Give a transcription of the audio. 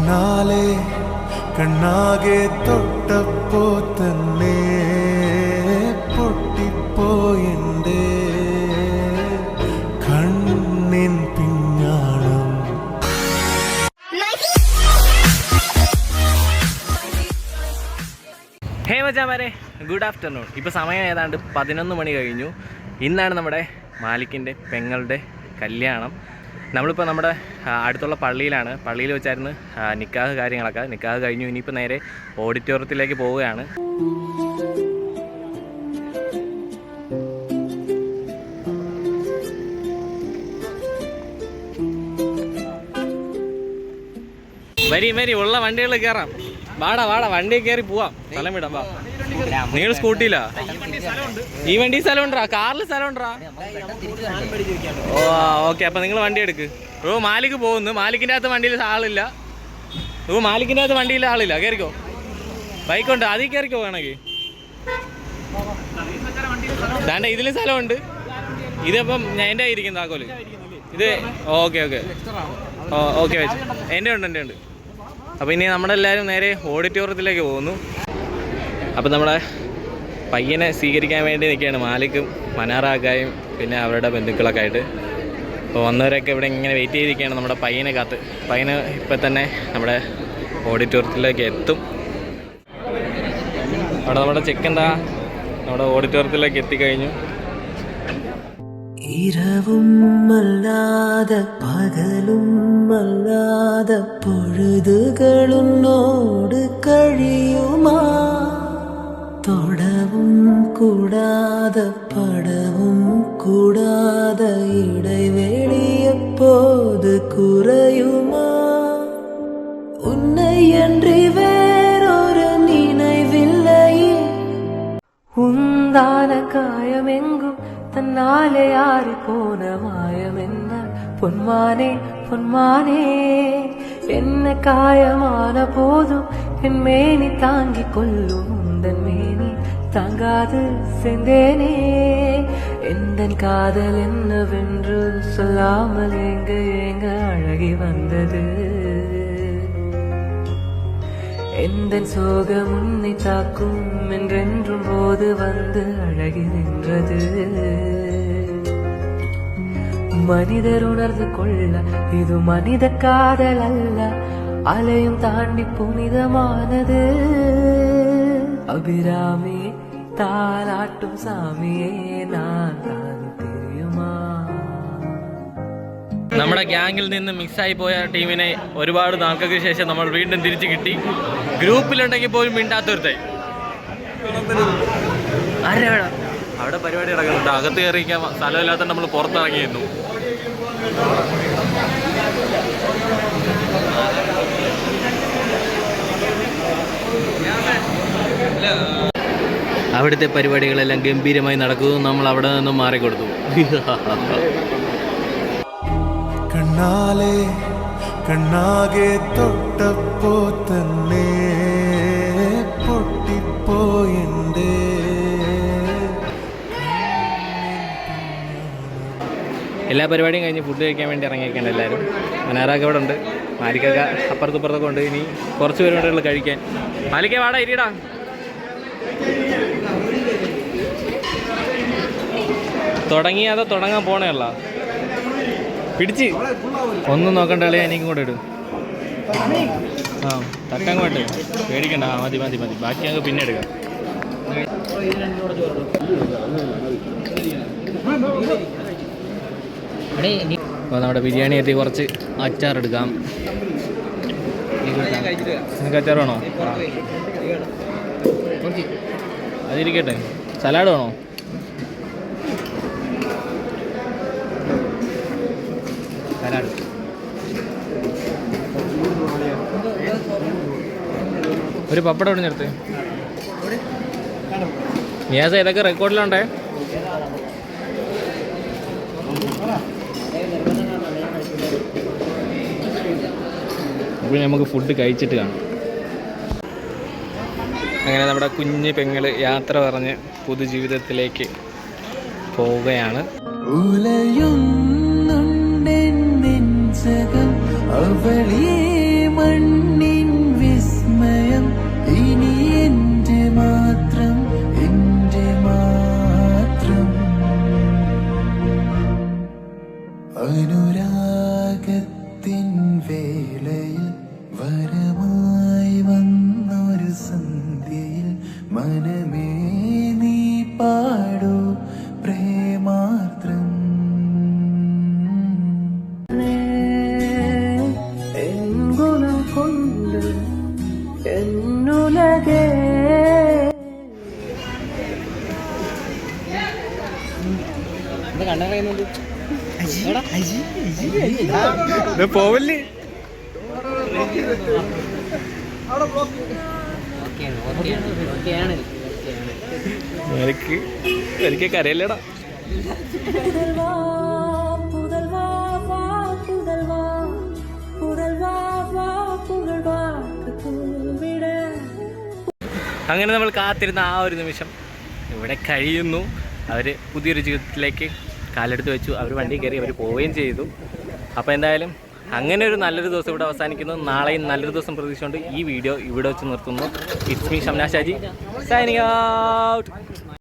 കണ്ണാലെ കണ്ണാകെ തൊട്ടപ്പോ തന്നെ പൊട്ടിപ്പോയെന്റെ കണ്ണിൻ പിഞ്ഞാണം. ഹേ മച്ചാമാരെ, ഗുഡ് ആഫ്റ്റർനൂൺ. ഇപ്പോൾ സമയം ഏതാണ്ട് 11 മണി കഴിഞ്ഞു. ഇന്നാണ് നമ്മുടെ മാലിക്കിൻ്റെ പെങ്ങളുടെ കല്യാണം. നമ്മളിപ്പോൾ നമ്മുടെ അടുത്തുള്ള പള്ളിയിലാണ്. പള്ളിയിൽ വെച്ചായിരുന്നു നിക്കാഹ് കാര്യങ്ങളൊക്കെ. നിക്കാഹ് കഴിഞ്ഞു. ഇനിയിപ്പോൾ നേരെ ഓഡിറ്റോറിയത്തിലേക്ക് പോവുകയാണ്. വരി ഉള്ള വണ്ടികളിൽ കയറാം. വാടാ വണ്ടി കയറി പോവാം. സ്ഥലം വിടാം. വാ, നിങ്ങൾ സ്കൂട്ടിയിലാ? ഈ വണ്ടി സ്ഥലം ഉണ്ടാ? കാറിൽ സ്ഥലം ഉണ്ടാ? ഓ ഓക്കെ, അപ്പൊ നിങ്ങൾ വണ്ടി എടുക്ക്. ഓ മാലിക്ക് പോകുന്നു. മാലിക്കിൻ്റെ അകത്ത് വണ്ടിയിൽ ആളില്ല. ഓ മാലിക്കിൻ്റെ അകത്ത് വണ്ടിയിൽ ആളില്ല. കയറിക്കോ. ബൈക്കുണ്ട്, അതിൽ കയറിക്കോ. വേണമെങ്കിൽ ദാണ്ട ഇതിലും സ്ഥലമുണ്ട്. ഇതിപ്പം ഞാൻ എൻ്റെ ഇരിക്കുന്ന താക്കോല് ഇത്. ഓക്കെ ഓക്കെ വെച്ച് എൻ്റെ ഉണ്ട്. അപ്പോൾ ഇനി നമ്മളെല്ലാവരും നേരെ ഓഡിറ്റോറിയത്തിലേക്ക് പോകുന്നു. അപ്പോൾ നമ്മുടെ പയ്യനെ സ്വീകരിക്കാൻ വേണ്ടി നിൽക്കുകയാണ് മാലിക്കും മനാറാക്കായും പിന്നെ അവരുടെ ബന്ധുക്കളൊക്കെ ആയിട്ട്. അപ്പോൾ വന്നവരൊക്കെ ഇവിടെ ഇങ്ങനെ വെയിറ്റ് ചെയ്തിരിക്കുകയാണ് നമ്മുടെ പയ്യനെ കാത്ത്. പയ്യന് ഇപ്പം തന്നെ നമ്മുടെ ഓഡിറ്റോറിയത്തിലേക്ക് എത്തും. അവിടെ നമ്മുടെ ചെക്കെന്താ നമ്മുടെ ഓഡിറ്റോറിയത്തിലേക്ക് എത്തിക്കഴിഞ്ഞു. இரவும் அல்லாத பகலும் அல்லாத பொழுதுகளுன்னோடு கழியுமா? தொடவும் கூடாத படவும் கூடாத இடைவெளி எப்போது குறையுமா? உன்னை அன்றி வேறொரு நினைவில்லையே. உந்தான காயமெங்கும் തന്നാലെ ആറിപ്പോന മായമെന്ന പൊന്മാനെ എന്നെ കായமான போதும் என் மேனி தாங்கி கொள்ளும் உந்தன் மேனி தாங்காது செந்தேனே. எந்தன் காதல் என்னவென்று சொல்லாமல் ஏங்க அழகி வந்தது. எந்தன் சோகம் உன்னை தாக்கும் என்றென்றும் போது வந்து அழகி நின்றது. மனிதர் உணர்ந்து கொள்ள இது மனித காதல் அல்ல, அலையும் தாண்டி புனிதமானது. அபிராமி தாலாட்டும் சாமியே நான் தான் தெரியுமா? നമ്മുടെ ഗ്യാങ്ങിൽ നിന്ന് മിക്സായി പോയ ടീമിനെ ഒരുപാട് നാൾക്കൾക്ക് ശേഷം നമ്മൾ വീണ്ടും തിരിച്ചു കിട്ടി. ഗ്രൂപ്പിലുണ്ടെങ്കിൽ പോലും മിണ്ടാത്തൊരുത്തായി. അവിടെ പരിപാടി നടക്കുന്നുണ്ട്. അകത്ത് കയറിയിരിക്കാൻ സ്ഥലമില്ലാത്ത നമ്മൾ പുറത്തിറങ്ങിയിരുന്നു. അവിടുത്തെ പരിപാടികളെല്ലാം ഗംഭീരമായി നടക്കുന്നു. നമ്മൾ അവിടെ നിന്നും മാറിക്കൊടുത്തു. കണ്ണാലെ കണ്ണാകെ തൊട്ടപ്പോ തന്നെ പൊട്ടിപ്പോയെന്റെ. എല്ലാ പരിപാടിയും കഴിഞ്ഞ് ഫുഡ് കഴിക്കാൻ വേണ്ടി ഇറങ്ങിയിരിക്കുകയാണ് എല്ലാവരും. മനാറാക്ക് അവിടെ ഉണ്ട്, മാലിക്കൊക്കെ അപ്പുറത്തുപ്പുറത്തൊക്കെ ഉണ്ട്. ഇനി കുറച്ച് പരിപാടികൾ കഴിക്കാൻ. മാലിക്ക വാടാ, ഇരിടാ. തുടങ്ങിയാതോ തുടങ്ങാൻ പോണേയുള്ള പിടിച്ച് ഒന്നും നോക്കണ്ട കളി. എനിക്കും കൂടെ ഇടും. ആ തക്കാൻ കൊണ്ട് പേടിക്കണ്ട. മതി ബാക്കി ഞങ്ങൾക്ക് പിന്നെ എടുക്കാം. അപ്പോൾ നമ്മുടെ ബിരിയാണി എത്തി. കുറച്ച് അച്ചാറെടുക്കാം. നിങ്ങൾക്ക് അച്ചാർ വേണോ? അതിരിക്കട്ടെ. സലാഡ് വേണോ? സലാഡ്. ഒരു പപ്പടം ഇവിടെ നിർത്ത്. നിയാസ ഇതൊക്കെ റെക്കോർഡിലുണ്ടേ. അപ്പോൾ നമുക്ക് ഫുഡ് കഴിച്ചിട്ട് കാണാം. അങ്ങനെ നമ്മുടെ കുഞ്ഞ് പെങ്ങൾ യാത്ര പറഞ്ഞ് പുതുജീവിതത്തിലേക്ക് പോവുകയാണ്. അവളേ മണ്ണി വേളയിൽ വരമായി വന്നൊരു സന്ധ്യയിൽ മനമേ നീ പാടൂ പ്രേമാർദ്രം. എൻഗുണം കൊണ്ട് എന്നുലകേ പോവല്ലേ എനിക്ക് കരയല്ലേടാ. പുതൽവാ പുതൽവാ വാ പുതൽവാ പുതൽവാ വാ പുതൽവാ പൂവിട. അങ്ങനെ നമ്മൾ കാത്തിരുന്ന ആ ഒരു നിമിഷം ഇവിടെ കഴിയുന്നു. അവർ പുതിയൊരു ജീവിതത്തിലേക്ക് കാലെടുത്ത് വെച്ചു. അവർ വണ്ടി കയറി അവർ പോവുകയും ചെയ്തു. അപ്പോൾ എന്തായാലും അങ്ങനെ ഒരു നല്ലൊരു ദിവസം ഇവിടെ അവസാനിക്കുന്നു. നാളെയും നല്ലൊരു ദിവസം പ്രതീക്ഷിച്ചുകൊണ്ട് ഈ വീഡിയോ ഇവിടെ വെച്ച് നിർത്തുന്നു. It's me Shamna Shaji signing out.